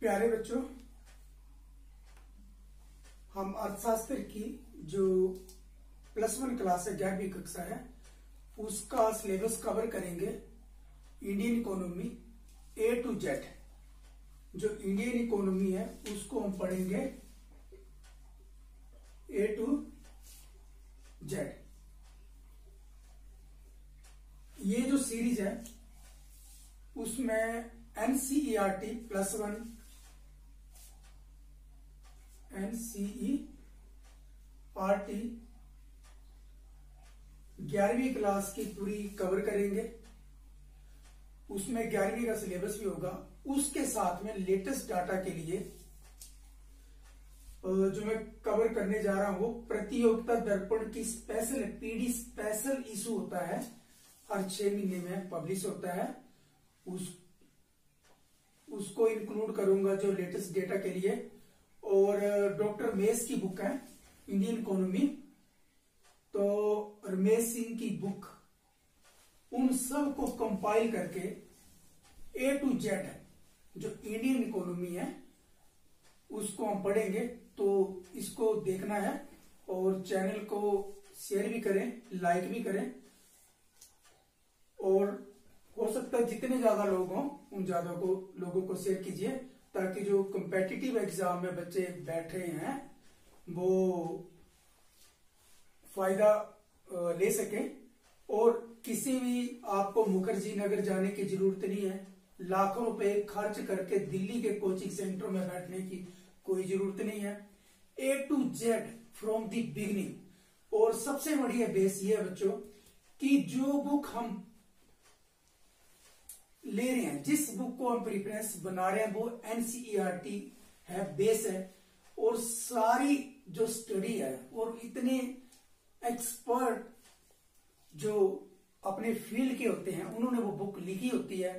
प्यारे बच्चों, हम अर्थशास्त्र की जो +1 क्लास है, 11वीं कक्षा है, उसका सिलेबस कवर करेंगे। Indian economy A to Z। जो इंडियन इकोनॉमी है उसको हम पढ़ेंगे A to Z। ये जो सीरीज है उसमें NCERT +1 NCERT 11वीं क्लास की पूरी कवर करेंगे। उसमें 11वीं का सिलेबस भी होगा। उसके साथ में लेटेस्ट डाटा के लिए जो मैं कवर करने जा रहा हूं वो प्रतियोगिता दर्पण की स्पेशल PD स्पेशल इशू होता है, हर 6 महीने में पब्लिश होता है। उसको इंक्लूड करूंगा जो लेटेस्ट डेटा के लिए। और डॉक्टर रमेश की बुक है इंडियन इकोनॉमी, तो रमेश सिंह की बुक, उन सब को कंपाइल करके A to Z है जो इंडियन इकोनॉमी है उसको हम पढ़ेंगे। तो इसको देखना है और चैनल को शेयर भी करें, लाइक भी करें, और हो सकता है जितने ज्यादा लोग हों उन ज्यादा लोगों को शेयर कीजिए, ताकि जो कॉम्पिटिटिव एग्जाम में बच्चे बैठे हैं वो फायदा ले सके। और किसी भी आपको मुखर्जी नगर जाने की जरूरत नहीं है, लाखों रुपए खर्च करके दिल्ली के कोचिंग सेंटर में बैठने की कोई जरूरत नहीं है। A to Z from the beginning. और सबसे बढ़िया बेस ये है बच्चों कि जो बुक हम ले रहे हैं, जिस बुक को हम प्रिफरेंस बना रहे हैं वो NCERT है, बेस है। और सारी जो स्टडी है और इतने एक्सपर्ट जो अपने फील्ड के होते हैं उन्होंने वो बुक लिखी होती है,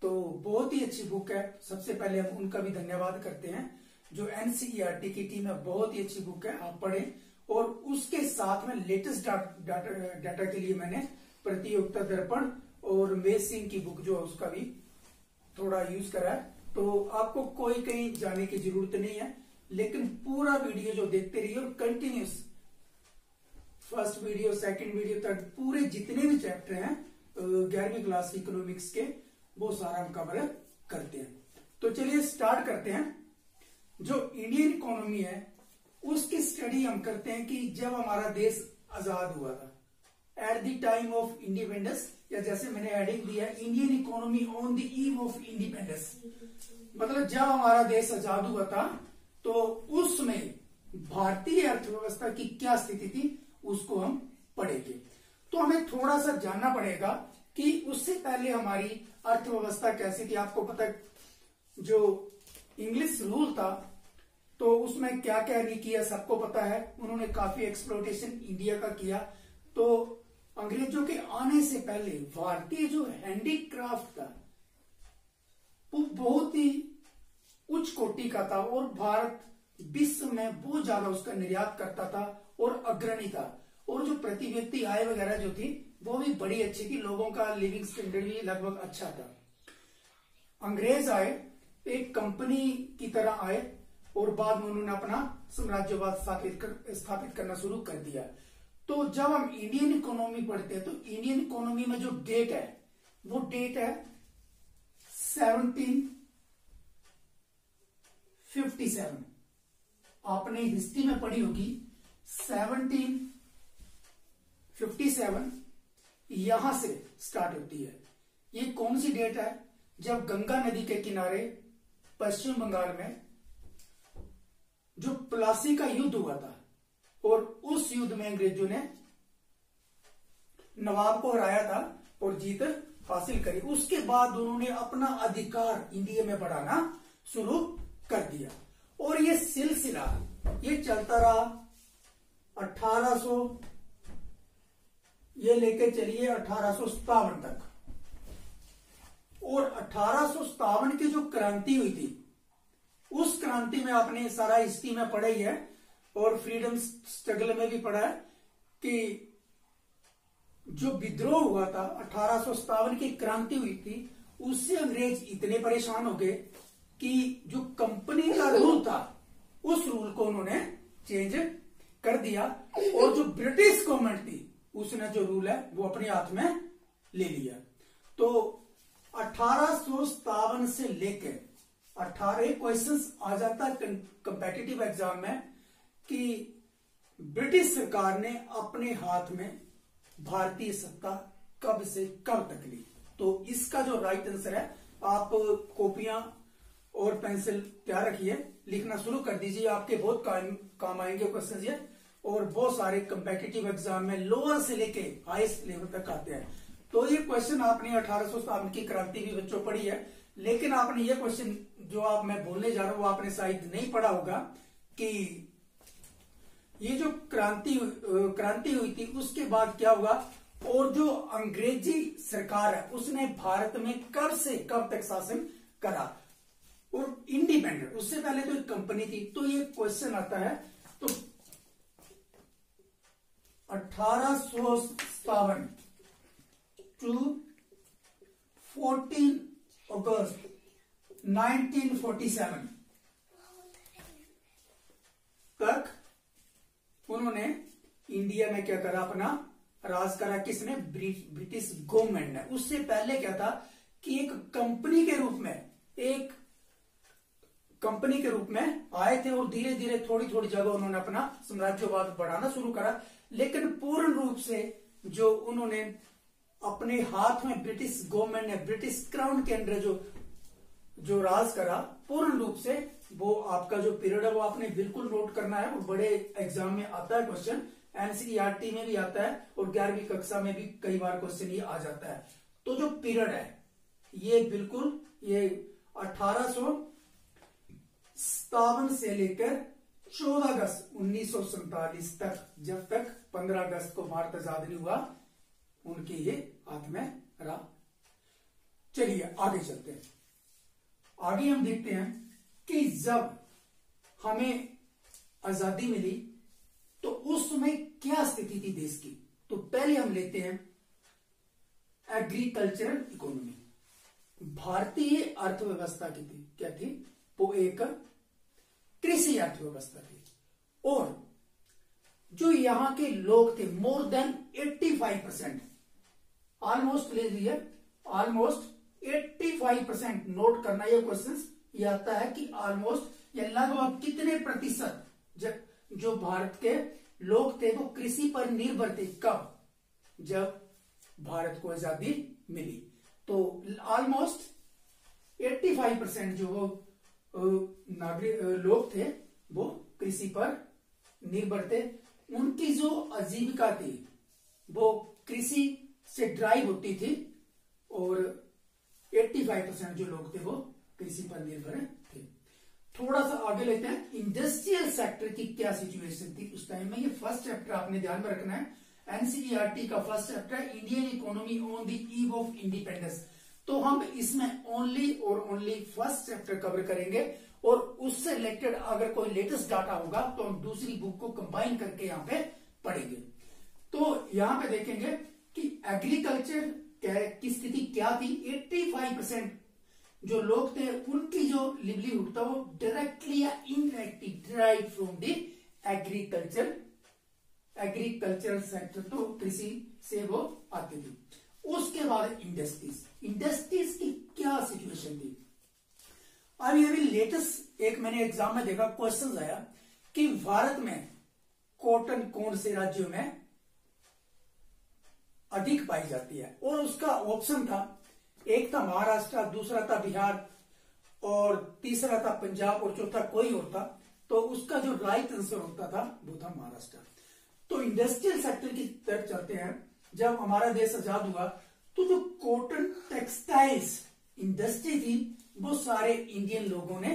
तो बहुत ही अच्छी बुक है। सबसे पहले हम उनका भी धन्यवाद करते हैं। जो NCERT की टीम है, बहुत ही अच्छी बुक है, आप पढ़ें। और उसके साथ में लेटेस्ट डाटा के लिए मैंने प्रतियोगिता दर्पण और रमेश सिंह की बुक जो है उसका भी थोड़ा यूज करा है। तो आपको कोई कहीं जाने की जरूरत नहीं है, लेकिन पूरा वीडियो जो देखते रहिए और continuous first video second video तक पूरे जितने भी चैप्टर हैं 11वीं क्लास इकोनॉमिक्स के, वो सारा हम कवर करते हैं। तो चलिए स्टार्ट करते हैं। जो इंडियन इकोनॉमी है उसकी स्टडी हम करते हैं कि जब हमारा देश आजाद हुआ था, at the time of independence, या जैसे मैंने हेडिंग दिया है Indian economy on the eve of independence. मतलब जब हमारा देश आजाद हुआ था तो उसमें भारतीय अर्थव्यवस्था की क्या स्थिति थी उसको हम पढ़ेंगे। तो हमें थोड़ा सा जानना पड़ेगा कि उससे पहले हमारी अर्थव्यवस्था कैसी थी। आपको पता है जो इंग्लिश रूल था तो उसमें क्या क्या नहीं किया सबको पता है। उन्होंने काफी एक्सप्लोटेशन इंडिया का किया। तो अंग्रेजों के आने से पहले भारतीय जो हैंडीक्राफ्ट था वो बहुत ही उच्च कोटि का था और भारत विश्व में बहुत ज्यादा उसका निर्यात करता था और अग्रणी था। और जो प्रति व्यक्ति आय वगैरह जो थी वो भी बड़ी अच्छी थी, लोगों का लिविंग स्टैंडर्ड भी लगभग अच्छा था। अंग्रेज आए, एक कंपनी की तरह आए और बाद में उन्होंने अपना साम्राज्यवाद स्थापित करना शुरू कर दिया। तो जब हम इंडियन इकोनॉमी पढ़ते हैं तो इंडियन इकोनॉमी में जो डेट है वो डेट है 1757। आपने हिस्ट्री में पढ़ी होगी 1757 यहां से स्टार्ट होती है। ये कौन सी डेट है? जब गंगा नदी के किनारे पश्चिम बंगाल में जो प्लासी का युद्ध हुआ था और उस युद्ध में अंग्रेजों ने नवाब को हराया था और जीत हासिल करी। उसके बाद उन्होंने अपना अधिकार इंडिया में बढ़ाना शुरू कर दिया और ये सिलसिला ये चलता रहा 1800 ये लेके चलिए 1857 तक। और 1857 की जो क्रांति हुई थी उस क्रांति में आपने सारा हिस्ट्री में पढ़ा ही है और फ्रीडम स्ट्रगल में भी पढ़ा है कि जो विद्रोह हुआ था 1857 की क्रांति हुई थी, उससे अंग्रेज इतने परेशान हो गए कि जो कंपनी का रूल था उस रूल को उन्होंने चेंज कर दिया, और जो ब्रिटिश गवर्नमेंट थी उसने जो रूल है वो अपने हाथ में ले लिया। तो 1857 से लेकर 18 क्वेश्चंस आ जाता है कंपेटिटिव एग्जाम में कि ब्रिटिश सरकार ने अपने हाथ में भारतीय सत्ता कब से कब तक ली। तो इसका जो राइट आंसर है, आप कॉपियां और पेंसिल तैयार रखिए, लिखना शुरू कर दीजिए, आपके बहुत काम आएंगे क्वेश्चन ये, और बहुत सारे कंपेटिटिव एग्जाम में लोअर से लेके हाईएस्ट लेवल तक आते हैं। तो ये क्वेश्चन आपने 1857 की क्रांति भी बच्चों पढ़ी है, लेकिन आपने ये क्वेश्चन जो आप मैं बोलने जा रहा हूं वो आपने शायद नहीं पढ़ा होगा कि ये जो क्रांति हुई थी उसके बाद क्या हुआ, और जो अंग्रेजी सरकार है उसने भारत में कब से कब तक शासन करा, और इंडिपेंडेंट, उससे पहले तो एक कंपनी थी। तो ये क्वेश्चन आता है, तो 1857 टू 14 अगस्त 1947 तक उन्होंने इंडिया में क्या करा, अपना राज करा। किसने? ब्रिटिश गवर्नमेंट ने। उससे पहले क्या था कि एक कंपनी के रूप में आए थे, और धीरे धीरे थोड़ी थोड़ी जगह उन्होंने अपना साम्राज्यवाद बढ़ाना शुरू करा, लेकिन पूर्ण रूप से जो उन्होंने अपने हाथ में ब्रिटिश गवर्नमेंट ने ब्रिटिश क्राउन के अंदर जो राज करा पूर्ण रूप से, वो आपका जो पीरियड है वो आपने बिल्कुल नोट करना है। और बड़े एग्जाम में आता है क्वेश्चन, एनसीईआरटी में भी आता है, और 11वीं कक्षा में भी कई बार क्वेश्चन ये आ जाता है। तो जो पीरियड है ये बिल्कुल ये 1857 से लेकर 14 अगस्त 1947 तक, जब तक 15 अगस्त को भारत आजाद नहीं हुआ, उनके ये हाथ में रहा। चलिए आगे चलते हैं। आगे हम देखते हैं कि जब हमें आजादी मिली तो उस समय क्या स्थिति थी देश की। तो पहले हम लेते हैं एग्रीकल्चरल इकोनॉमी। भारतीय अर्थव्यवस्था की थी क्या थी, वो एक कृषि अर्थव्यवस्था थी, और जो यहां के लोग थे मोर देन 85%, ऑलमोस्ट ले लीजिए, ऑलमोस्ट 85%, नोट करना ये क्वेश्चन ये आता है कि ऑलमोस्ट या लगभग कितने प्रतिशत जो भारत के लोग थे वो कृषि पर निर्भर थे। कब? जब भारत को आजादी मिली। तो ऑलमोस्ट 85% जो नागरिक लोग थे वो कृषि पर निर्भर थे। उनकी जो आजीविका थी वो कृषि से ड्राइव होती थी, और 85% जो लोग थे वो कृषि पर निर्भर थे। थोड़ा सा आगे लेते हैं, इंडस्ट्रियल सेक्टर की क्या सिचुएशन थी उस टाइम में। ये फर्स्ट चैप्टर आपने ध्यान में रखना है, एनसीईआरटी का फर्स्ट चैप्टर है, Indian economy on the eve of independence. तो हम इसमें ओनली और ओनली फर्स्ट चैप्टर कवर करेंगे, और उससे रिलेटेड अगर कोई लेटेस्ट डाटा होगा तो हम दूसरी बुक को कंबाइन करके यहाँ पे पढ़ेंगे। तो यहाँ पे देखेंगे कि एग्रीकल्चर की स्थिति क्या थी। 85% जो लोग थे उनकी जो लिवलीहुड था वो डायरेक्टली या indirectly drive from the agricultural sector, तो कृषि से वो आते थे। उसके बाद इंडस्ट्रीज की क्या सिचुएशन थी। अब ये भी लेटेस्ट एक मैंने एग्जाम में देखा क्वेश्चन आया कि भारत में कॉटन कौन से राज्यों में अधिक पाई जाती है, और उसका ऑप्शन था, एक था महाराष्ट्र, दूसरा था बिहार, और तीसरा था पंजाब, और चौथा कोई और था। तो उसका जो राइट आंसर होता था वो था महाराष्ट्र। तो इंडस्ट्रियल सेक्टर की तरफ चलते हैं। जब हमारा देश आजाद हुआ तो जो कॉटन टेक्सटाइल्स इंडस्ट्री थी वो सारे इंडियन लोगों ने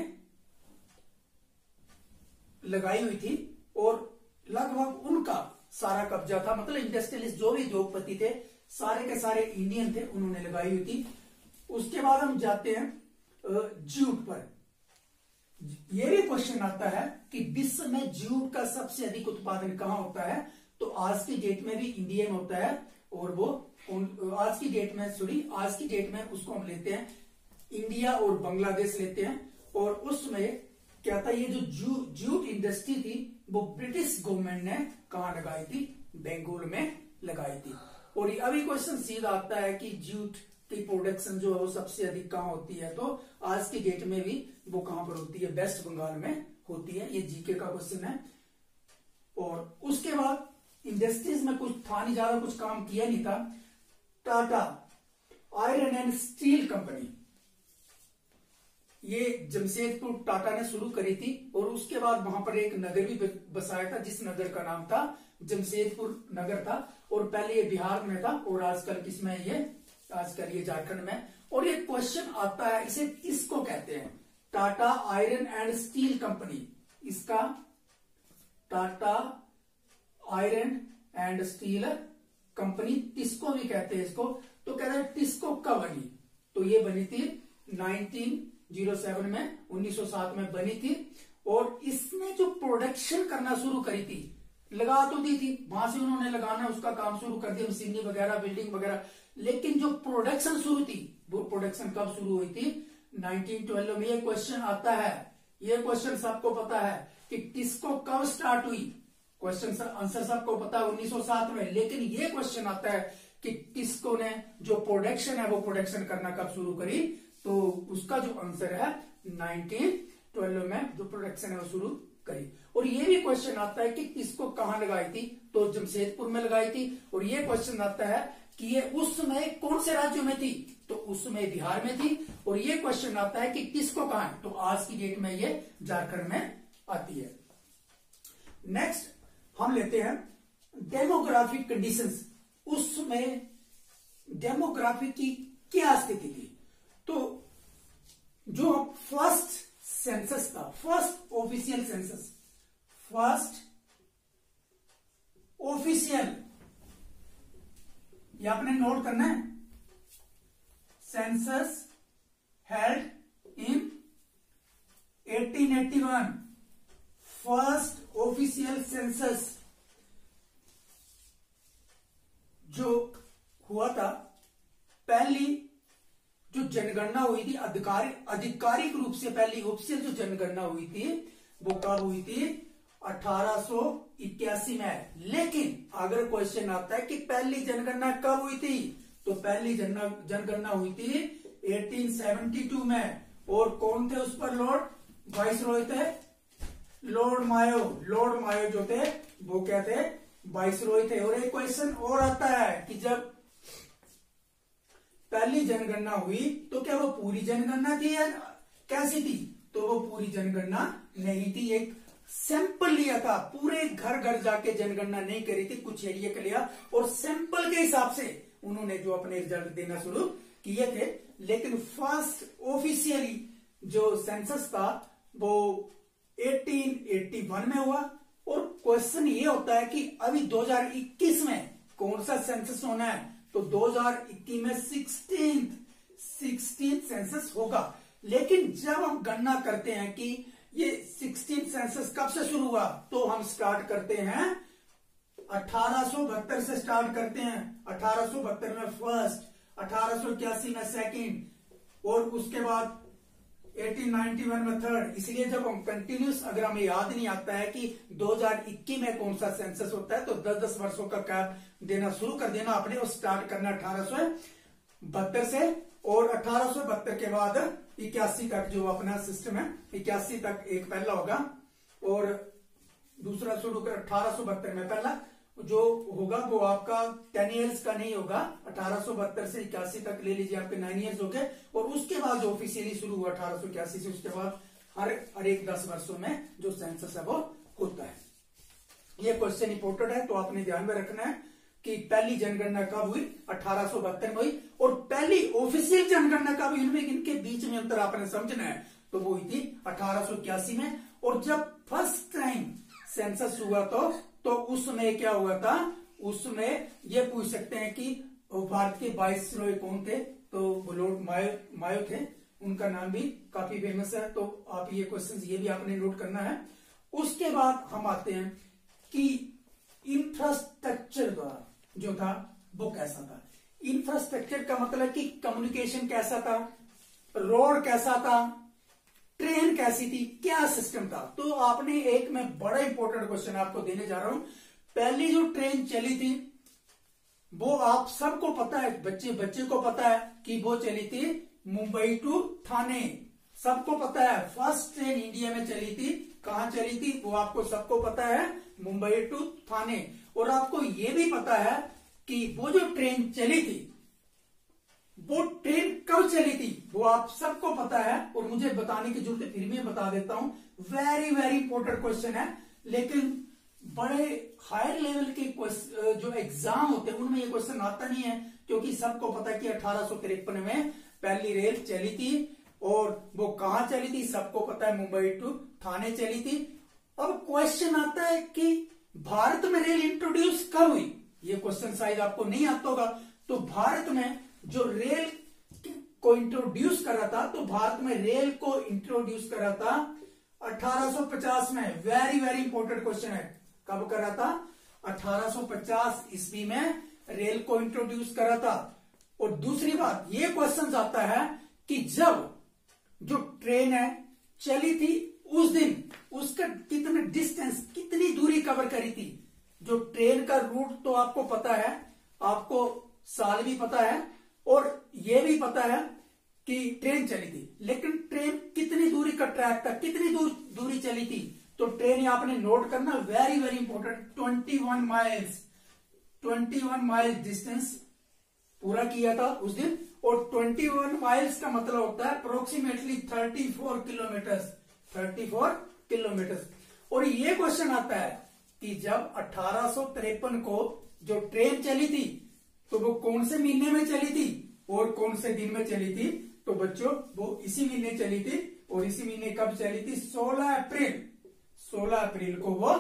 लगाई हुई थी, और लगभग उनका सारा कब्जा था। मतलब इंडस्ट्रियलिस्ट जो भी उद्योगपति थे सारे के सारे इंडियन थे, उन्होंने लगाई हुई थी। उसके बाद हम जाते हैं जूट पर। यह भी क्वेश्चन आता है कि विश्व में जूट का सबसे अधिक उत्पादन कहां होता है। तो आज की डेट में भी इंडिया में होता है, और वो आज की डेट में उसको हम लेते हैं इंडिया और बांग्लादेश लेते हैं। और उसमें क्या था, ये जो जूट इंडस्ट्री थी वो ब्रिटिश गवर्नमेंट ने कहां लगाई थी, बंगाल में लगाई थी। और अभी क्वेश्चन सीधा आता है कि जूट की प्रोडक्शन जो है वो सबसे अधिक कहां होती है, तो आज की डेट में भी वो कहां पर होती है, वेस्ट बंगाल में होती है। ये जीके का क्वेश्चन है। और उसके बाद इंडस्ट्रीज में कुछ था नहीं, ज्यादा कुछ काम किया नहीं था। Tata iron and steel company, ये जमशेदपुर टाटा ने शुरू करी थी। और उसके बाद वहां पर एक नगर भी बसाया था जिस नगर का नाम था जमशेदपुर नगर था। और पहले ये बिहार में था और आजकल किसमें है ये, आजकल ये झारखंड में। और ये क्वेश्चन आता है, इसे इसको कहते हैं Tata iron and steel company. इसका Tata iron and steel company TISCO भी कहते हैं इसको। तो कहते हैं टिस्को कब बनी, तो ये बनी थी 1907 में, 1907 में बनी थी। और इसने जो प्रोडक्शन करना शुरू करी थी, लगा तो दी थी, वहां से उन्होंने लगाना उसका काम शुरू कर दिया, मशीनरी वगैरह, बिल्डिंग वगैरह। लेकिन जो प्रोडक्शन शुरू थी, वो प्रोडक्शन कब शुरू हुई थी, 1912 में। ये क्वेश्चन आता है, ये क्वेश्चन सबको पता है कि टिस्को कब स्टार्ट हुई, क्वेश्चन आंसर सबको पता है 1907 में। लेकिन ये क्वेश्चन आता है कि टिस्को ने जो प्रोडक्शन है वो प्रोडक्शन करना कब शुरू करी, तो उसका जो आंसर है 1912 में जो प्रोडक्शन है वो शुरू करी। और ये भी क्वेश्चन आता है कि टिस्को कहां लगाई थी, तो जमशेदपुर में लगाई थी। और ये क्वेश्चन आता है कि ये उस समय कौन से राज्यों में थी, तो उस समय बिहार में थी। और ये क्वेश्चन आता है कि टिस्को कहां है, तो आज की डेट में ये झारखंड में आती है। नेक्स्ट हम लेते हैं डेमोग्राफिक कंडीशंस। उसमें डेमोग्राफी की क्या स्थिति थी, तो जो फर्स्ट सेंसस था, first official census, first official, ये आपने नोट करना है, census held in 1881, first official census जो हुआ था, पहली जो जनगणना हुई थी आधिकारिक रूप से, पहली ऑफिशियल जो जनगणना हुई थी वो कब हुई थी, 1881 में। लेकिन अगर क्वेश्चन आता है कि पहली जनगणना कब हुई थी, तो पहली जनगणना हुई थी 1872 में। और कौन थे उस पर लॉर्ड वाइसरॉय थे, लॉर्ड मायो जो थे वो क्या थे, वाइसरॉय थे। और एक क्वेश्चन और आता है कि जब पहली जनगणना हुई तो क्या वो पूरी जनगणना थी या कैसी थी, तो वो पूरी जनगणना नहीं थी, एक सैंपल लिया था, पूरे घर घर जाके जनगणना नहीं करी थी, कुछ एरिया का लिया और सैंपल के हिसाब से उन्होंने जो अपने रिजल्ट देना शुरू किए थे। लेकिन फर्स्ट ऑफिशियली जो सेंसस था वो 1881 में हुआ। और क्वेश्चन ये होता है कि अभी 2021 में कौन सा सेंसस होना है, तो 2021 में 16th सेंसस होगा। लेकिन जब हम गणना करते हैं कि ये 16th सेंसस कब से शुरू हुआ, तो हम स्टार्ट करते हैं 1872 से स्टार्ट करते हैं। 1872 में फर्स्ट, 1881 में सेकंड, और उसके बाद 1891 में थर्ड। इसलिए जब हम कंटिन्यूस, अगर हमें याद नहीं आता है कि 2021 में कौन सा सेंसस होता है, तो 10-10 वर्षों का गैप देना शुरू कर देना आपने, और स्टार्ट करना 1872 से। और 1872 के बाद 81 तक जो अपना सिस्टम है, 81 तक एक पहला होगा और दूसरा शुरू कर 1872 में। पहला जो होगा वो आपका 10 इयर्स का नहीं होगा, 1872 से 81 तक ले लीजिए, आपके 9 इयर्स हो गए। और उसके बाद जो ऑफिशियली शुरू हुआ 1881 से, उसके बाद हर एक 10 वर्षों में जो सेंसस है वो होता है। ये क्वेश्चन इंपोर्टेंट है, तो आपने ध्यान में रखना है कि पहली जनगणना कब हुई, 1872 में हुई। और पहली ऑफिशियल जनगणना कब हुई, इनमें इनके बीच में अंतर आपने समझना है, तो वो हुई थी 1881 में। और जब फर्स्ट टाइम सेंसस हुआ तो उसमें क्या हुआ था, उसमें ये पूछ सकते हैं कि भारत के वाइसरॉय कौन थे, तो लॉर्ड मायो थे, उनका नाम भी काफी फेमस है। तो आप ये क्वेश्चन ये भी आपने नोट करना है। उसके बाद हम आते हैं कि इंफ्रास्ट्रक्चर का जो था वो कैसा था। इंफ्रास्ट्रक्चर का मतलब कि कम्युनिकेशन कैसा था, रोड कैसा था, ट्रेन कैसी थी, क्या सिस्टम था। तो आपने एक मैं बड़ा इंपॉर्टेंट क्वेश्चन आपको देने जा रहा हूं। पहली जो ट्रेन चली थी वो आप सबको पता है, बच्चे बच्चे को पता है कि वो चली थी मुंबई टू थाने, सबको पता है। फर्स्ट ट्रेन इंडिया में चली थी, कहां चली थी वो आपको सबको पता है, मुंबई टू थाने। और आपको ये भी पता है कि वो जो ट्रेन चली थी वो ट्रेन कब चली थी वो आप सबको पता है, और मुझे बताने की जरूरत है, फिर भी बता देता हूं। वेरी वेरी इंपॉर्टेंट क्वेश्चन है, लेकिन बड़े हायर लेवल के जो एग्जाम होते हैं उनमें ये क्वेश्चन आता नहीं है, क्योंकि सबको पता है कि 1853 में पहली रेल चली थी, और वो कहां चली थी सबको पता है, मुंबई टू थाने चली थी। अब क्वेश्चन आता है कि भारत में रेल इंट्रोड्यूस कब हुई, ये क्वेश्चन शायद आपको नहीं आता होगा। तो भारत में जो रेल को इंट्रोड्यूस करा था, तो भारत में रेल को इंट्रोड्यूस करा था 1850 में। वेरी वेरी इंपॉर्टेंट क्वेश्चन है, कब करा था, 1850 ईस्वी में रेल को इंट्रोड्यूस करा था। और दूसरी बात ये क्वेश्चन आता है कि जब जो ट्रेन है चली थी उस दिन उसका कितना डिस्टेंस, कितनी दूरी कवर करी थी। जो ट्रेन का रूट तो आपको पता है, आपको साल भी पता है, और यह भी पता है कि ट्रेन चली थी, लेकिन ट्रेन कितनी दूरी का ट्रैक था, कितनी दूरी चली थी। तो ट्रेन आपने नोट करना, very very important, 21 miles distance पूरा किया था उस दिन। और 21 माइल्स का मतलब होता है अप्रोक्सीमेटली 34 किलोमीटर। और ये क्वेश्चन आता है कि जब 1853 को जो ट्रेन चली थी तो वो कौन से महीने में चली थी और कौन से दिन में चली थी। तो बच्चों वो इसी महीने चली थी, और इसी महीने कब चली थी, 16 अप्रैल को वो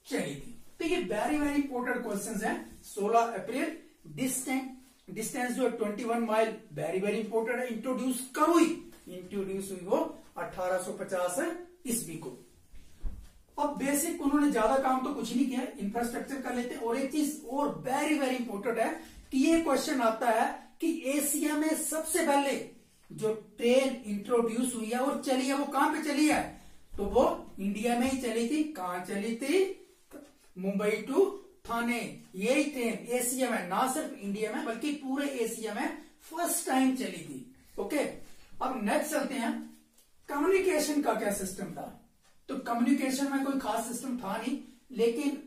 चली थी। तो ये वेरी वेरी इंपॉर्टेंट क्वेश्चंस हैं। 16 अप्रैल, डिस्टेंस जो 21 माइल, वेरी वेरी इंपॉर्टेंट है। इंट्रोड्यूस कब हुई, इंट्रोड्यूस हुई वो 1850 ईस्वी को। अब बेसिक उन्होंने ज्यादा काम तो कुछ नहीं किया, इंफ्रास्ट्रक्चर कर लेते हैं। और एक चीज और वेरी वेरी इंपॉर्टेंट है कि ये क्वेश्चन आता है कि एशिया में सबसे पहले जो ट्रेन इंट्रोड्यूस हुई है और चली है वो कहां पे चली है, तो वो इंडिया में ही चली थी। कहां चली थी, मुंबई टू थाने। यही ट्रेन एशिया में, ना सिर्फ इंडिया में बल्कि पूरे एशिया में फर्स्ट टाइम चली थी। ओके, अब नेक्स्ट चलते हैं, कम्युनिकेशन का क्या सिस्टम था। तो कम्युनिकेशन में कोई खास सिस्टम था नहीं, लेकिन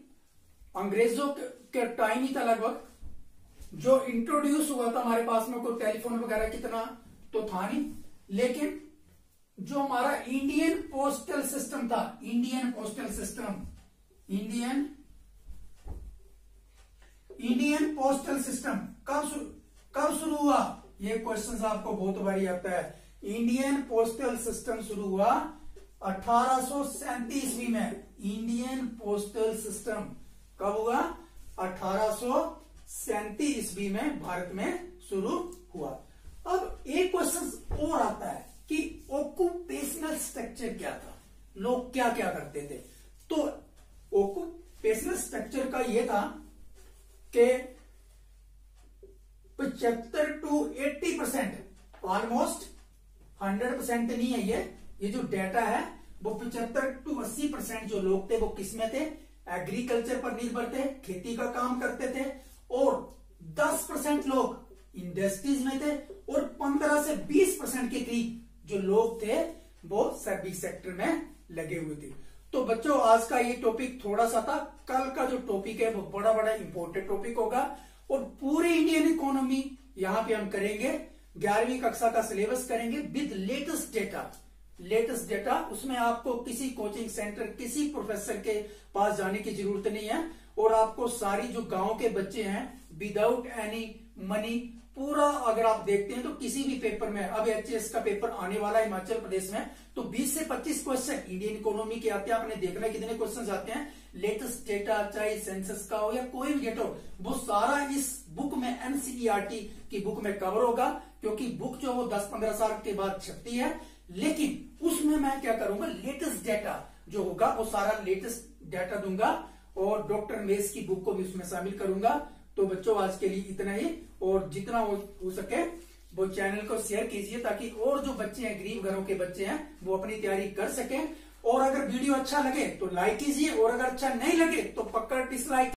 अंग्रेजों के टाइम ही था लगभग जो इंट्रोड्यूस हुआ था। हमारे पास में कोई टेलीफोन वगैरह कितना तो था नहीं, लेकिन जो हमारा इंडियन पोस्टल सिस्टम था, इंडियन पोस्टल सिस्टम कब शुरू हुआ, ये क्वेश्चन आपको बहुत बारी आता है। इंडियन पोस्टल सिस्टम शुरू हुआ 1837 ईस्वी में। इंडियन पोस्टल सिस्टम कब हुआ, 1837 ईस्वी में भारत में शुरू हुआ। अब एक क्वेश्चन और आता है कि ऑक्यूपेशनल स्ट्रक्चर क्या था, लोग क्या क्या करते थे। तो ऑक्यूपेशनल स्ट्रक्चर का यह था कि 75 to 80%, ऑलमोस्ट 100% नहीं है ये जो डाटा है, वो 75 to 80% जो लोग थे वो किसमें थे, एग्रीकल्चर पर निर्भर थे, खेती का काम करते थे। और 10% लोग इंडस्ट्रीज में थे, और 15 से 20% के करीब जो लोग थे वो सर्विस सेक्टर में लगे हुए थे। तो बच्चों आज का ये टॉपिक थोड़ा सा था, कल का जो टॉपिक है वो बड़ा बड़ा इंपॉर्टेंट टॉपिक होगा। और पूरी इंडियन इकोनॉमी यहां पे हम करेंगे, 11वीं कक्षा का सिलेबस करेंगे विद लेटेस्ट डेटा। उसमें आपको किसी कोचिंग सेंटर, किसी प्रोफेसर के पास जाने की जरूरत नहीं है, और आपको सारी जो गांव के बच्चे हैं विदाउट एनी मनी पूरा, अगर आप देखते हैं तो किसी भी पेपर में, अब एचएस का पेपर आने वाला है हिमाचल प्रदेश में, तो 20 से 25 क्वेश्चन इंडियन इकोनॉमी के आते हैं। आपने देखना कितने क्वेश्चन आते हैं। लेटेस्ट डेटा, चाहे सेंसस का हो या कोई भी डेटा हो, वो सारा इस बुक में, एनसीईआरटी की बुक में कवर होगा, क्योंकि बुक जो वो 10-15 साल के बाद छपती है। लेकिन उसमें मैं क्या करूंगा, लेटेस्ट डेटा जो होगा वो सारा लेटेस्ट डेटा दूंगा, और डॉक्टर मेस की बुक को भी उसमें शामिल करूंगा। तो बच्चों आज के लिए इतना ही, और जितना हो सके वो चैनल को शेयर कीजिए ताकि और जो बच्चे हैं, गरीब घरों के बच्चे हैं, वो अपनी तैयारी कर सकें। और अगर वीडियो अच्छा लगे तो लाइक कीजिए, और अगर अच्छा नहीं लगे तो पक्का डिसलाइक